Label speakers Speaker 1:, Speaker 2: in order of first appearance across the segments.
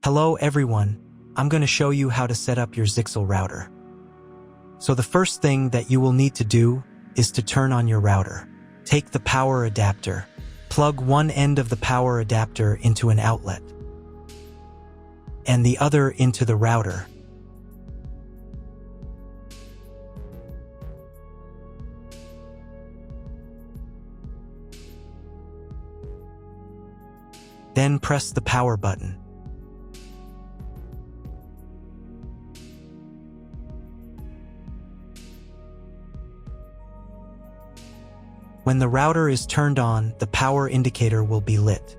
Speaker 1: Hello everyone, I'm going to show you how to set up your Zyxel router. So the first thing that you will need to do is to turn on your router. Take the power adapter. Plug one end of the power adapter into an outlet and the other into the router. Then press the power button. When the router is turned on, the power indicator will be lit.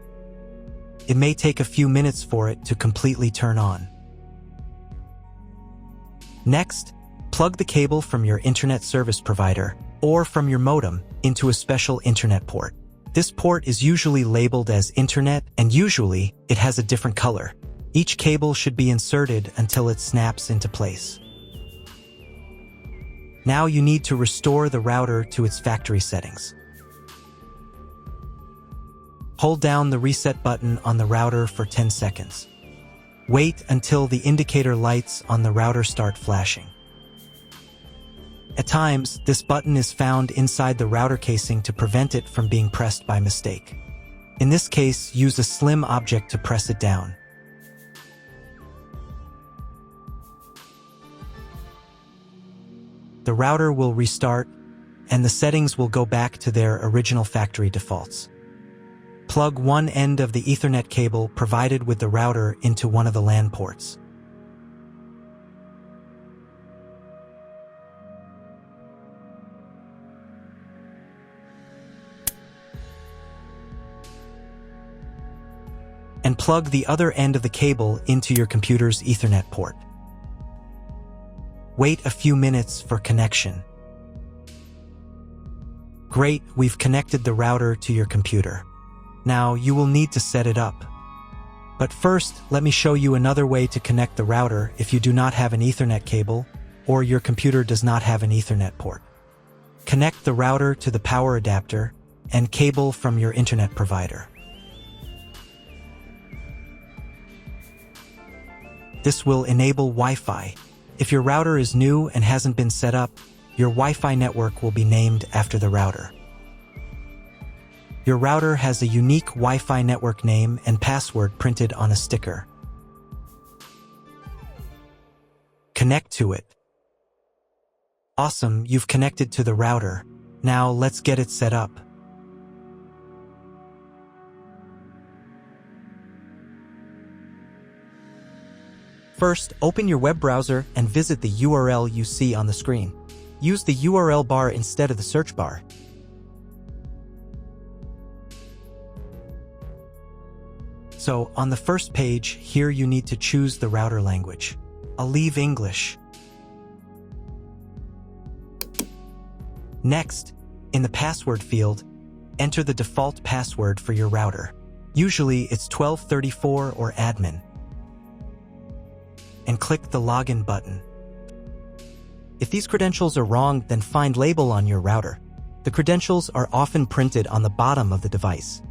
Speaker 1: It may take a few minutes for it to completely turn on. Next, plug the cable from your internet service provider or from your modem into a special internet port. This port is usually labeled as Internet, and usually it has a different color. Each cable should be inserted until it snaps into place. Now you need to restore the router to its factory settings. Hold down the reset button on the router for 10 seconds. Wait until the indicator lights on the router start flashing. At times, this button is found inside the router casing to prevent it from being pressed by mistake. In this case, use a slim object to press it down. The router will restart, and the settings will go back to their original factory defaults. Plug one end of the Ethernet cable provided with the router into one of the LAN ports. And plug the other end of the cable into your computer's Ethernet port. Wait a few minutes for connection. Great, we've connected the router to your computer. Now you will need to set it up. But first, let me show you another way to connect the router if you do not have an Ethernet cable or your computer does not have an Ethernet port. Connect the router to the power adapter and cable from your internet provider. This will enable Wi-Fi. If your router is new and hasn't been set up, your Wi-Fi network will be named after the router. Your router has a unique Wi-Fi network name and password printed on a sticker. Connect to it. Awesome, you've connected to the router. Now let's get it set up. First, open your web browser and visit the URL you see on the screen. Use the URL bar instead of the search bar. So, on the first page, here you need to choose the router language. I'll leave English. Next, in the password field, enter the default password for your router. Usually it's 1234 or admin. And click the login button. If these credentials are wrong, then find label on your router. The credentials are often printed on the bottom of the device.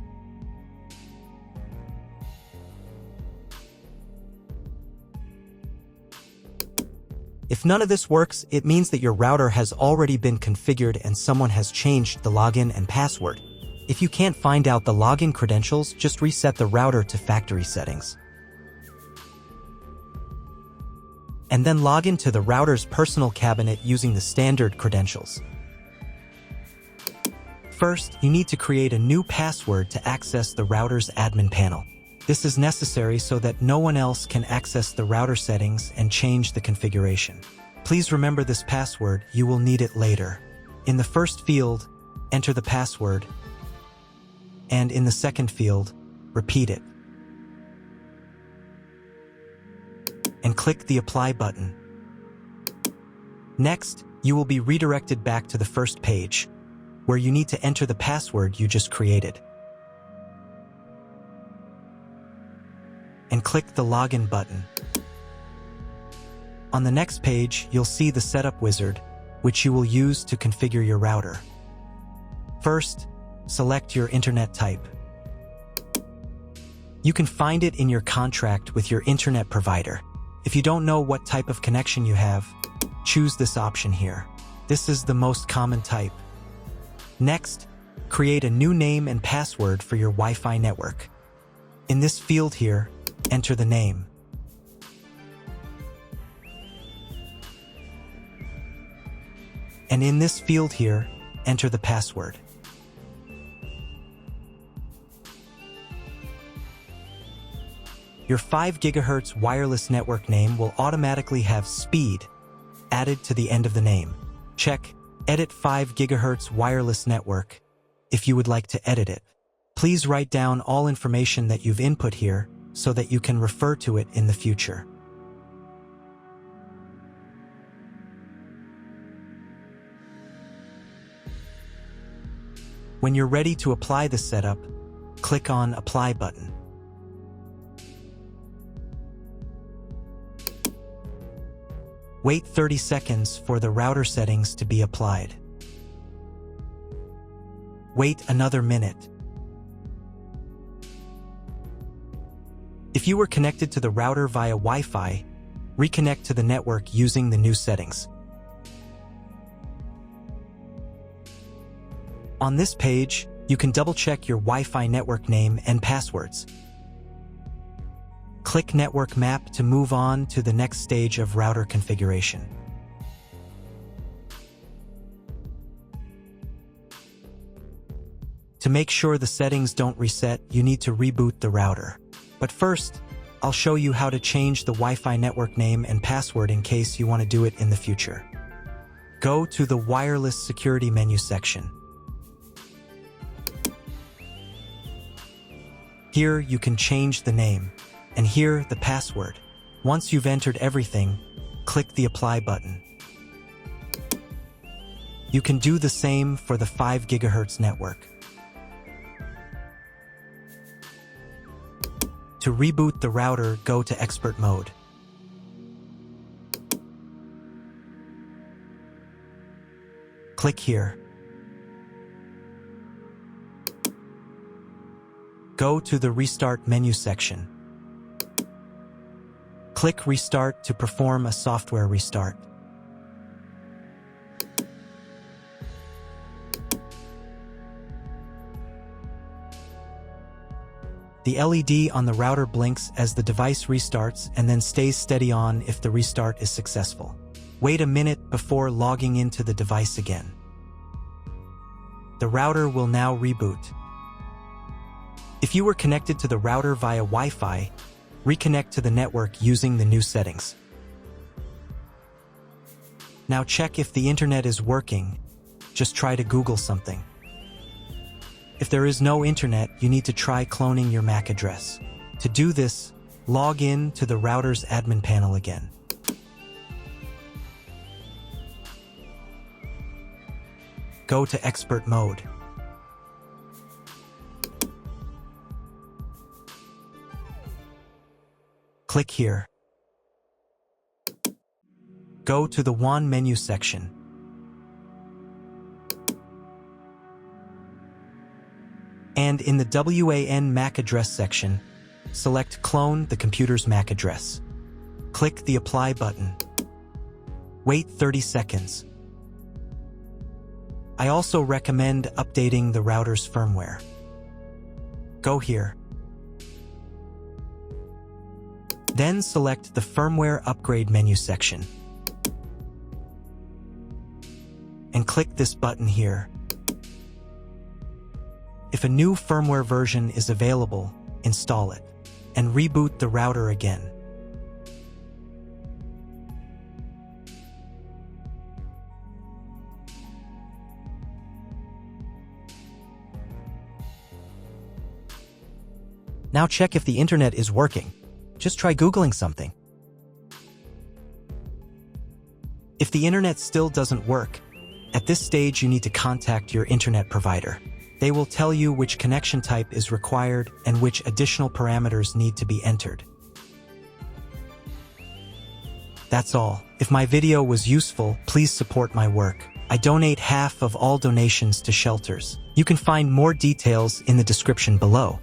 Speaker 1: If none of this works, it means that your router has already been configured and someone has changed the login and password. If you can't find out the login credentials, just reset the router to factory settings. And then log into the router's personal cabinet using the standard credentials. First, you need to create a new password to access the router's admin panel. This is necessary so that no one else can access the router settings and change the configuration. Please remember this password, you will need it later. In the first field, enter the password, and in the second field, repeat it. And click the Apply button. Next, you will be redirected back to the first page, where you need to enter the password you just created. And click the Login button. On the next page, you'll see the Setup wizard, which you will use to configure your router. First, select your internet type. You can find it in your contract with your internet provider. If you don't know what type of connection you have, choose this option here. This is the most common type. Next, create a new name and password for your Wi-Fi network. In this field here, enter the name. And in this field here, enter the password. Your 5 GHz wireless network name will automatically have speed added to the end of the name. Check Edit 5 GHz wireless network if you would like to edit it. Please write down all information that you've input here so that you can refer to it in the future. When you're ready to apply the setup, click on Apply button. Wait 30 seconds for the router settings to be applied. Wait another minute. If you were connected to the router via Wi-Fi, reconnect to the network using the new settings. On this page, you can double-check your Wi-Fi network name and passwords. Click Network Map to move on to the next stage of router configuration. To make sure the settings don't reset, you need to reboot the router. But first, I'll show you how to change the Wi-Fi network name and password in case you want to do it in the future. Go to the Wireless Security menu section. Here you can change the name, and here the password. Once you've entered everything, click the Apply button. You can do the same for the 5 GHz network. To reboot the router, go to Expert Mode. Click here. Go to the Restart menu section. Click Restart to perform a software restart. The LED on the router blinks as the device restarts and then stays steady on if the restart is successful. Wait a minute before logging into the device again. The router will now reboot. If you were connected to the router via Wi-Fi, reconnect to the network using the new settings. Now check if the internet is working. Just try to Google something. If there is no internet, you need to try cloning your MAC address. To do this, log in to the router's admin panel again. Go to Expert Mode. Click here. Go to the WAN menu section. And in the WAN MAC address section, select Clone the computer's MAC address. Click the Apply button. Wait 30 seconds. I also recommend updating the router's firmware. Go here. Then select the Firmware Upgrade menu section. And click this button here. If a new firmware version is available, install it, and reboot the router again. Now check if the internet is working. Just try Googling something. If the internet still doesn't work, at this stage you need to contact your internet provider. They will tell you which connection type is required and which additional parameters need to be entered. That's all. If my video was useful, please support my work. I donate half of all donations to shelters. You can find more details in the description below.